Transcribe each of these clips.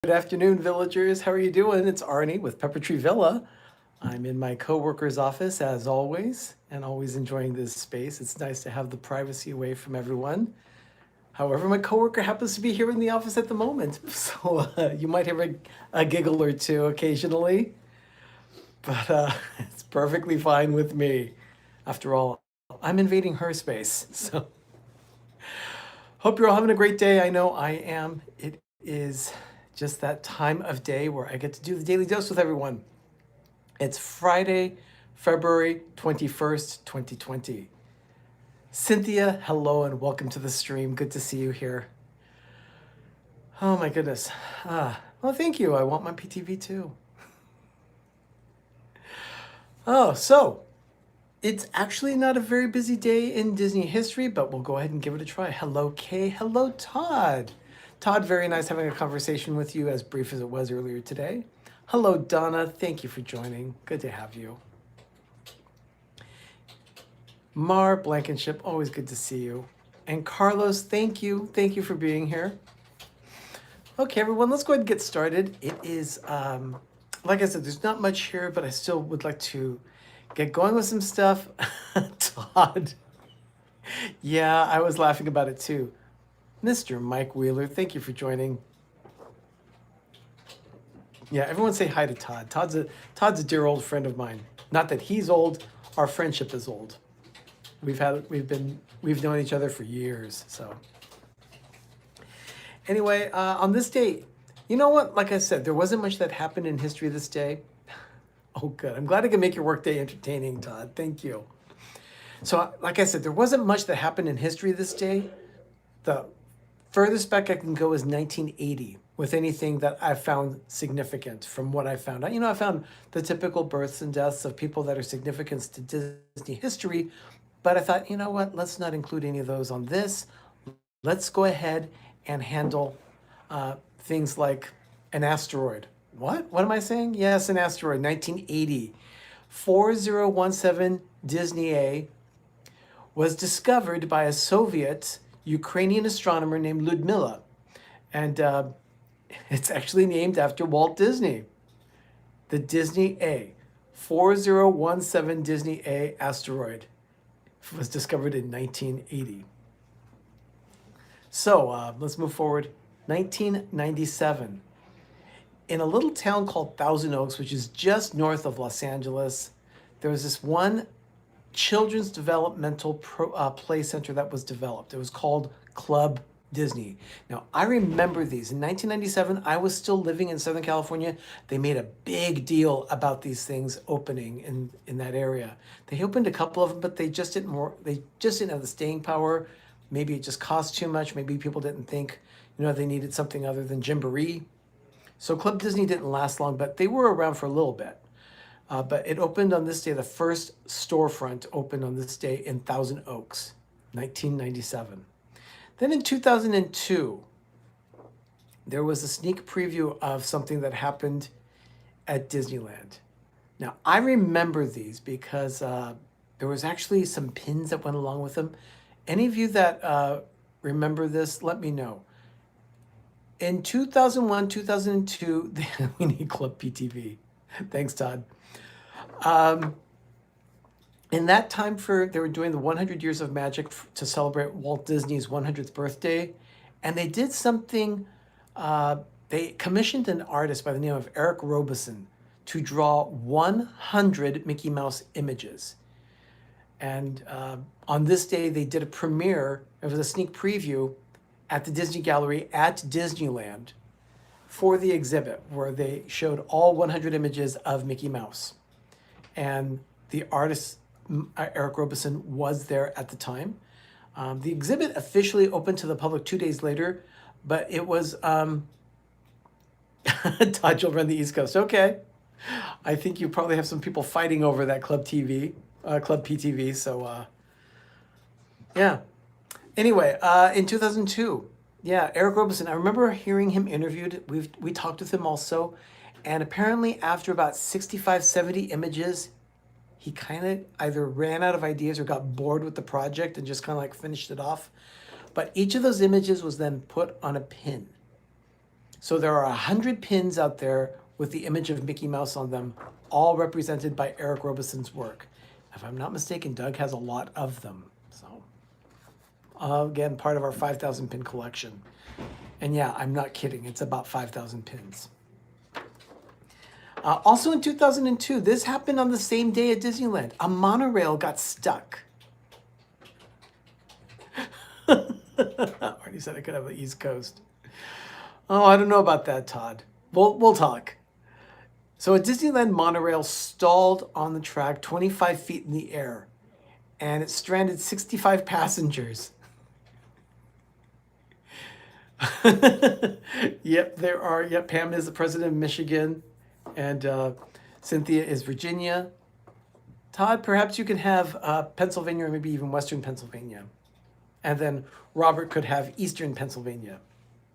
Good afternoon, villagers. How are you doing? It's Arnie with Pepper Tree Villa. I'm in my coworker's office as always, and always enjoying this space. It's nice to have the privacy away from everyone. However, my coworker happens to be here in the office at the moment, so you might hear a giggle or two occasionally, but it's perfectly fine with me. After all, I'm invading her space, so hope you're all having a great day. I know I am. It is just that time of day where I get to do the daily dose with everyone. It's Friday, February 21st, 2020. Cynthia, hello and welcome to the stream. Good to see you here. Oh my goodness. Well, thank you. I want my PTV too. So it's actually not a very busy day in Disney history, but we'll go ahead and give it a try. Hello, Kay. Hello, Todd. Todd, very nice having a conversation with you, as brief as it was earlier today. Hello, Donna. Thank you for joining. Good to have you. Mar Blankenship, always good to see you. And Carlos, thank you. Thank you for being here. Okay, everyone, let's go ahead and get started. It is, like I said, there's not much here, but I still would like to get going with some stuff. Todd. Yeah, I was laughing about it too. Mr. Mike Wheeler, thank you for joining. Yeah, everyone say hi to Todd. Todd's a dear old friend of mine. Not that he's old, our friendship is old. We've known each other for years, so. Anyway, on this day, you know what? Like I said, there wasn't much that happened in history this day. Oh, good. I'm glad I can make your workday entertaining, Todd. Thank you. So, like I said, there wasn't much that happened in history this day. The furthest back I can go is 1980 with anything that I found significant from what I found out. I found the typical births and deaths of people that are significant to Disney history, but I thought, you know what, let's not include any of those on this. Let's go ahead and handle things like an asteroid. What? What am I saying? Yes, an asteroid, 1980. 4017 Disney A was discovered by a Soviet Ukrainian astronomer named Ludmila. And it's actually named after Walt Disney. The Disney A, 4017 Disney A asteroid was discovered in 1980. So let's move forward. 1997. In a little town called Thousand Oaks, which is just north of Los Angeles, there was this one children's developmental play center that was developed. It was called Club Disney. Now, I remember these. In 1997, I was still living in Southern California. They made a big deal about these things opening in that area. They opened a couple of them, but they just didn't have the staying power. Maybe it just cost too much. Maybe people didn't think, they needed something other than Gymboree. So Club Disney didn't last long, but they were around for a little bit. But it opened on this day. The first storefront opened on this day in Thousand Oaks, 1997. Then in 2002, there was a sneak preview of something that happened at Disneyland. Now, I remember these because there was actually some pins that went along with them. Any of you that remember this, let me know. In 2001, 2002, we need Club PTV. Thanks, Todd. In that time they were doing the 100 Years of Magic to celebrate Walt Disney's 100th birthday. And they did something, they commissioned an artist by the name of Eric Robeson to draw 100 Mickey Mouse images. And on this day, they did a premiere. It was a sneak preview at the Disney Gallery at Disneyland for the exhibit where they showed all 100 images of Mickey Mouse. And the artist, Eric Robeson, was there at the time. The exhibit officially opened to the public 2 days later, but it was, Todd, you'll run the East Coast. Okay. I think you probably have some people fighting over that Club PTV. So, yeah. Anyway, in 2002, yeah, Eric Robeson, I remember hearing him interviewed. We talked with him also. And apparently after about 65, 70 images, he kind of either ran out of ideas or got bored with the project and just kind of like finished it off. But each of those images was then put on a pin. So there are 100 pins out there with the image of Mickey Mouse on them, all represented by Eric Robeson's work. If I'm not mistaken, Doug has a lot of them. So again, part of our 5,000 pin collection. And yeah, I'm not kidding. It's about 5,000 pins. Also in 2002, this happened on the same day at Disneyland. A monorail got stuck. Arnie said I could have the East Coast. Oh, I don't know about that, Todd. We'll talk. So a Disneyland monorail stalled on the track 25 feet in the air, and it stranded 65 passengers. Yep, there are. Yep, Pam is the president of Michigan, and Cynthia is Virginia. Todd, perhaps you can have Pennsylvania or maybe even Western Pennsylvania. And then Robert could have Eastern Pennsylvania.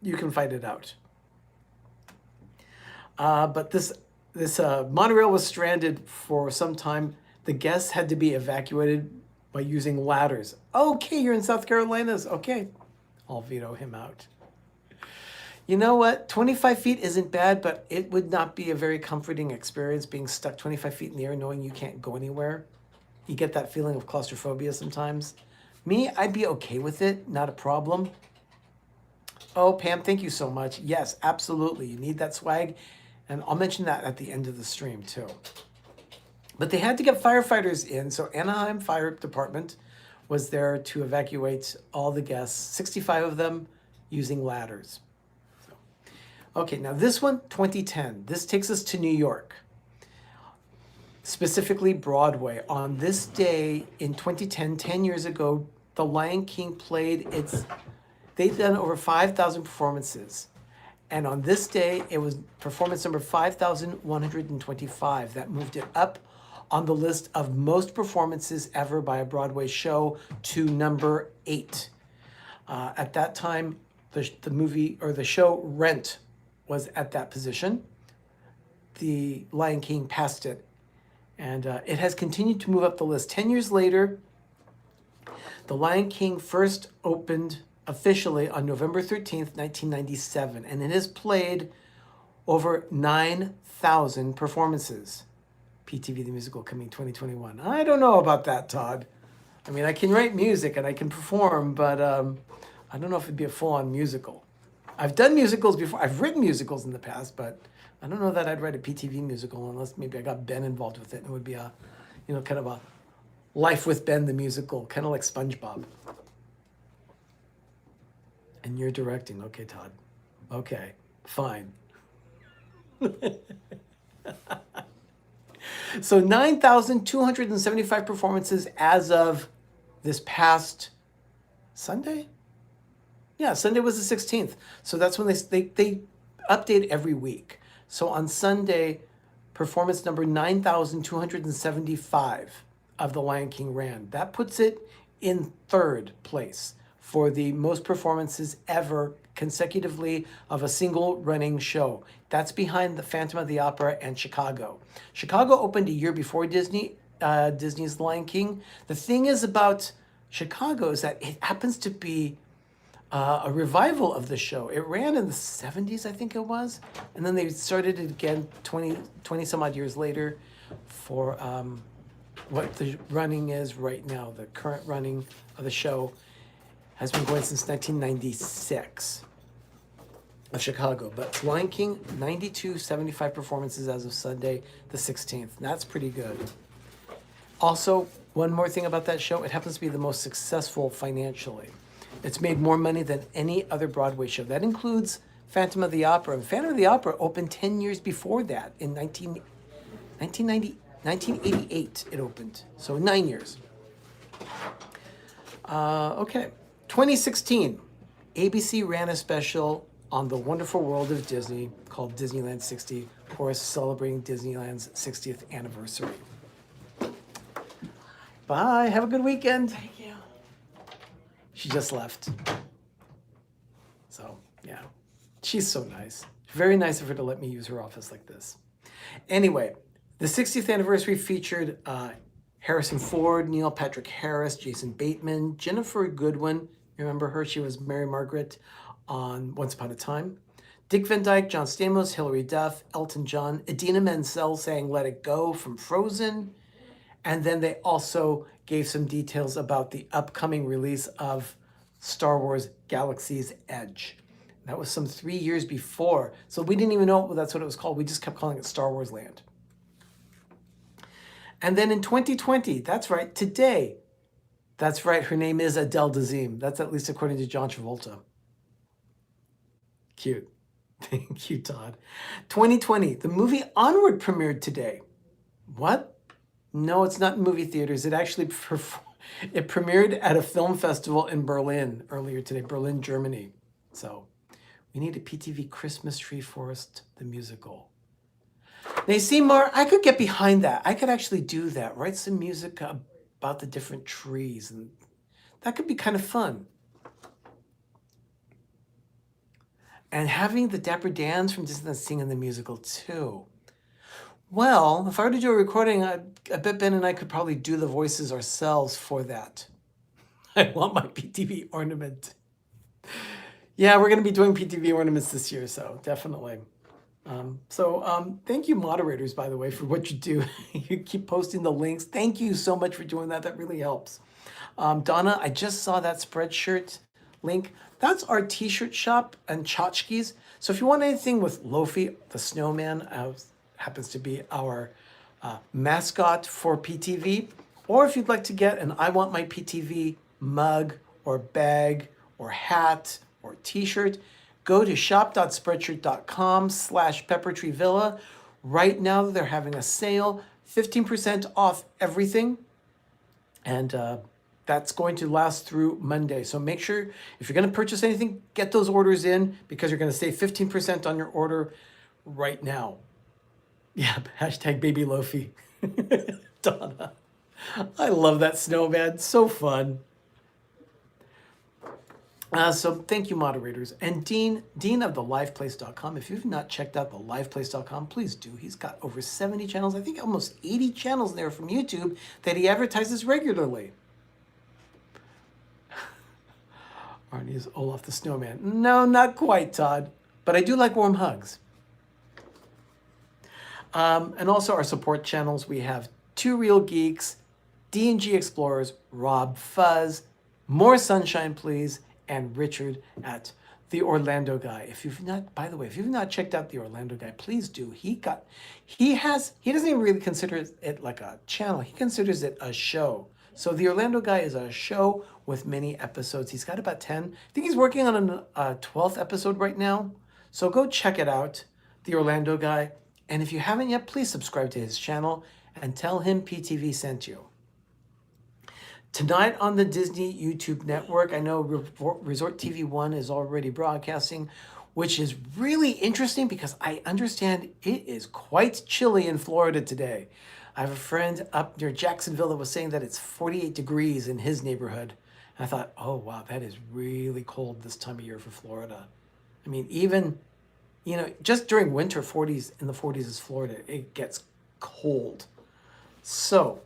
You can fight it out. But this monorail was stranded for some time. The guests had to be evacuated by using ladders. Okay, you're in South Carolina. Okay, I'll veto him out. You know what? 25 feet isn't bad, but it would not be a very comforting experience being stuck 25 feet in the air knowing you can't go anywhere. You get that feeling of claustrophobia sometimes. Me, I'd be okay with it. Not a problem. Oh, Pam, thank you so much. Yes, absolutely. You need that swag. And I'll mention that at the end of the stream too. But they had to get firefighters in. So Anaheim Fire Department was there to evacuate all the guests, 65 of them using ladders. So, okay, now this one, 2010. This takes us to New York, specifically Broadway. On this day in 2010, 10 years ago, The Lion King played they'd done over 5,000 performances. And on this day, it was performance number 5,125. That moved it up on the list of most performances ever by a Broadway show to number 8. At that time, the movie or the show Rent was at that position. The Lion King passed it. And it has continued to move up the list. 10 years later, The Lion King first opened officially on November 13th, 1997, and it has played over 9,000 performances. PTV the Musical coming 2021. I don't know about that, Todd. I mean, I can write music and I can perform, but I don't know if it'd be a full-on musical. I've done musicals before. I've written musicals in the past, but I don't know that I'd write a PTV musical unless maybe I got Ben involved with it, and it would be a, kind of a Life with Ben the musical, kind of like SpongeBob. And you're directing. Okay, Todd. Okay, fine. So 9,275 performances as of this past Sunday? Yeah, Sunday was the 16th. So that's when they update every week. So on Sunday, performance number 9,275 of The Lion King ran. That puts it in third place for the most performances ever consecutively of a single running show. That's behind the Phantom of the Opera and Chicago. Chicago opened a year before Disney's The Lion King. The thing is about Chicago is that it happens to be a revival of the show. It ran in the 70s, I think it was, and then they started it again 20 some odd years later for what the running is right now. The current running of the show has been going since 1996 of Chicago. But Lion King, 9,275 performances as of Sunday the 16th. That's pretty good. Also, one more thing about that show, it happens to be the most successful financially. It's made more money than any other Broadway show. That includes Phantom of the Opera. And Phantom of the Opera opened 10 years before that. In 1988 it opened. So 9 years. Okay. 2016, ABC ran a special on the wonderful world of Disney called Disneyland 60, of course, celebrating Disneyland's 60th anniversary. Bye. Have a good weekend. Thank you. She just left. So, yeah. She's so nice. Very nice of her to let me use her office like this. Anyway, the 60th anniversary featured Harrison Ford, Neil Patrick Harris, Jason Bateman, Jennifer Goodwin. You remember her? She was Mary Margaret on Once Upon a Time. Dick Van Dyke, John Stamos, Hilary Duff, Elton John, Idina Menzel saying Let It Go from Frozen. And then they also gave some details about the upcoming release of Star Wars Galaxy's Edge. That was some 3 years before. So we didn't even know that's what it was called. We just kept calling it Star Wars Land. And then in 2020, that's right, today, that's right, her name is Adele Dazeem. That's at least according to John Travolta. Cute. Thank you, Todd. 2020, the movie Onward premiered today. What? No, it's not in movie theaters. It actually it premiered at a film festival in Berlin earlier today, Berlin, Germany. So we need a PTV Christmas Tree Forest, the musical. Now, you see, Mar, I could get behind that. I could actually do that, write some music about the different trees, and that could be kind of fun. And having the Dapper Dans from Disneyland sing in the musical too. Well, if I were to do a recording, I bet Ben and I could probably do the voices ourselves for that. I want my PTV ornament. Yeah, we're going to be doing PTV ornaments this year, so definitely. Thank you, moderators, by the way, for what you do. You keep posting the links. Thank you so much for doing that. That really helps. Donna, I just saw that Spreadshirt link. That's our t-shirt shop and tchotchkes. So if you want anything with Lofi, the snowman, happens to be our mascot for PTV, or if you'd like to get an I Want My PTV mug or bag or hat or t-shirt, go to shop.spreadshirt.com/peppertreevilla. Right now they're having a sale, 15% off everything. And that's going to last through Monday. So make sure if you're going to purchase anything, get those orders in because you're going to save 15% on your order right now. Yeah, hashtag baby Lofi. Donna. I love that snowman. So fun. So thank you, moderators. And Dean of theliveplace.com. If you've not checked out theliveplace.com, please do. He's got over 70 channels, I think almost 80 channels there from YouTube that he advertises regularly. Arnie is Olaf the Snowman. No, not quite, Todd. But I do like warm hugs. And also our support channels. We have Two Real Geeks, D&G Explorers, Rob Fuzz, More Sunshine Please, and Richard at The Orlando Guy. If you've not, by the way, if you've not checked out The Orlando Guy, please do. He doesn't even really consider it like a channel. He considers it a show. So The Orlando Guy is a show with many episodes. He's got about 10. I think he's working on a 12th episode right now. So go check it out, The Orlando Guy. And if you haven't yet, please subscribe to his channel and tell him PTV sent you. Tonight on the Disney YouTube network, I know Resort TV 1 is already broadcasting, which is really interesting because I understand it is quite chilly in Florida today. I have a friend up near Jacksonville that was saying that it's 48 degrees in his neighborhood. And I thought, oh, wow, that is really cold this time of year for Florida. I mean, even, just during winter, in the 40s is Florida. It gets cold. So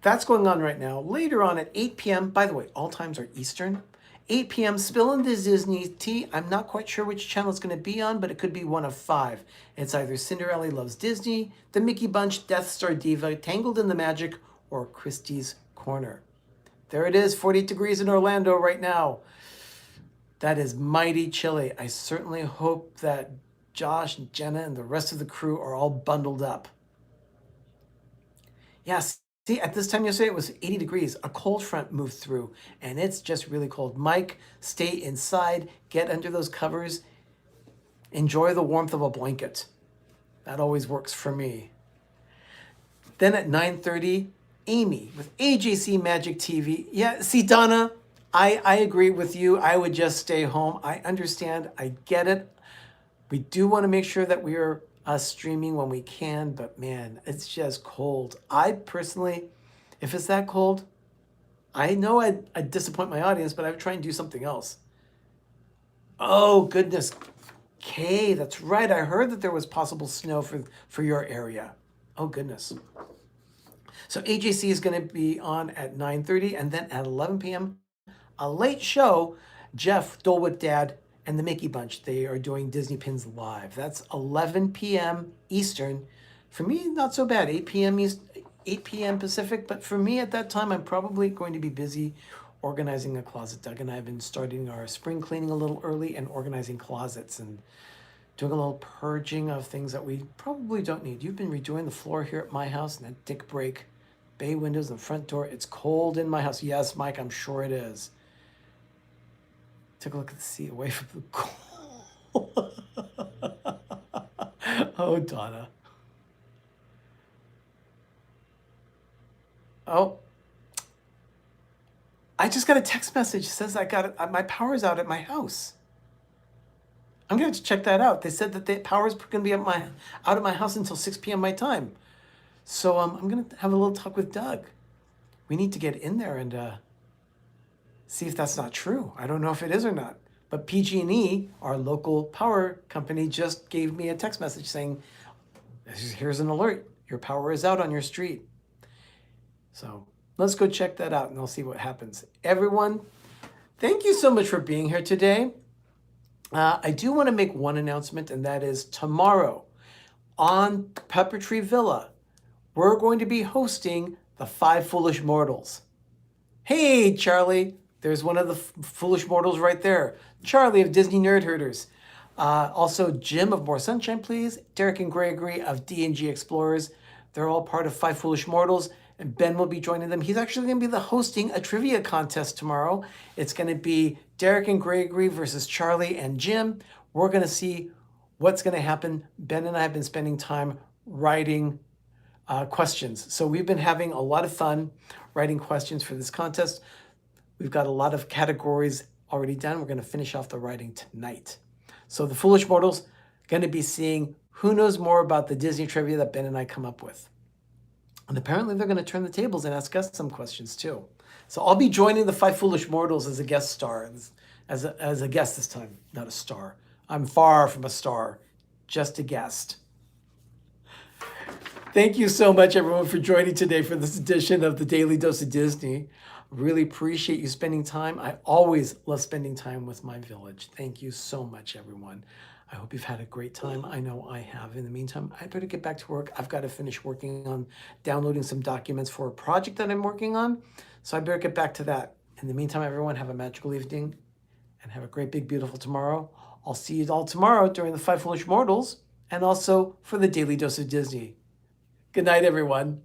that's going on right now. Later on at 8 p.m., by the way, all times are Eastern. 8 p.m., Spill into Disney Tea. I'm not quite sure which channel it's going to be on, but it could be one of 5. It's either Cinderella Loves Disney, The Mickey Bunch, Death Star Diva, Tangled in the Magic, or Christie's Corner. There it is, 48 degrees in Orlando right now. That is mighty chilly. I certainly hope that Josh and Jenna and the rest of the crew are all bundled up. Yes. See, at this time yesterday, it was 80 degrees. A cold front moved through, and it's just really cold. Mike, stay inside. Get under those covers. Enjoy the warmth of a blanket. That always works for me. Then at 9:30, Amy with AJC Magic TV. Yeah, see, Donna, I agree with you. I would just stay home. I understand. I get it. We do want to make sure that we are streaming when we can, but man, it's just cold. I personally, if it's that cold, I know I'd disappoint my audience, but I would try and do something else. Oh, goodness. Kay, that's right. I heard that there was possible snow for your area. Oh, goodness. So AJC is going to be on at 9:30, and then at 11 p.m., a late show, Jeff Dolwick Dad and the Mickey Bunch. They are doing Disney Pins Live. That's 11 p.m. Eastern. For me, not so bad. 8 p.m. 8 p.m. Pacific. But for me at that time, I'm probably going to be busy organizing a closet. Doug and I have been starting our spring cleaning a little early and organizing closets and doing a little purging of things that we probably don't need. You've been redoing the floor here at my house and that dick break, bay windows and the front door. It's cold in my house. Yes, Mike, I'm sure it is. Take a look at the sea away from the cold. Oh, Donna. Oh, I just got a text message. It says I got it. My power's out at my house. I'm gonna have to check that out. They said that the power's gonna be out of my house until 6 p.m. my time. So I'm gonna have a little talk with Doug. We need to get in there and see if that's not true. I don't know if it is or not. But PG&E, our local power company, just gave me a text message saying, here's an alert. Your power is out on your street. So let's go check that out and I'll see what happens. Everyone, thank you so much for being here today. I do want to make one announcement, and that is tomorrow on Pepper Tree Villa, we're going to be hosting the Five Foolish Mortals. Hey, Charlie, there's one of the Foolish Mortals right there. Charlie of Disney Nerd Herders. Also, Jim of More Sunshine, Please. Derek and Gregory of D&G Explorers. They're all part of Five Foolish Mortals, and Ben will be joining them. He's actually going to be hosting a trivia contest tomorrow. It's going to be Derek and Gregory versus Charlie and Jim. We're going to see what's going to happen. Ben and I have been spending time writing questions. So we've been having a lot of fun writing questions for this contest. We've got a lot of categories already done. We're going to finish off the writing tonight. So the Foolish Mortals going to be seeing who knows more about the Disney trivia that Ben and I come up with. And apparently they're going to turn the tables and ask us some questions too. So I'll be joining the Five Foolish Mortals as a guest star, as a guest this time, not a star. I'm far from a star, just a guest. Thank you so much, everyone, for joining today for this edition of the Daily Dose of Disney. Really appreciate you spending time. I always love spending time with my village. Thank you so much, everyone. I hope you've had a great time. I know I have. In the meantime, I better get back to work. I've got to finish working on downloading some documents for a project that I'm working on. So I better get back to that. In the meantime, everyone, have a magical evening and have a great, big, beautiful tomorrow. I'll see you all tomorrow during the Five Foolish Mortals and also for the Daily Dose of Disney. Good night, everyone.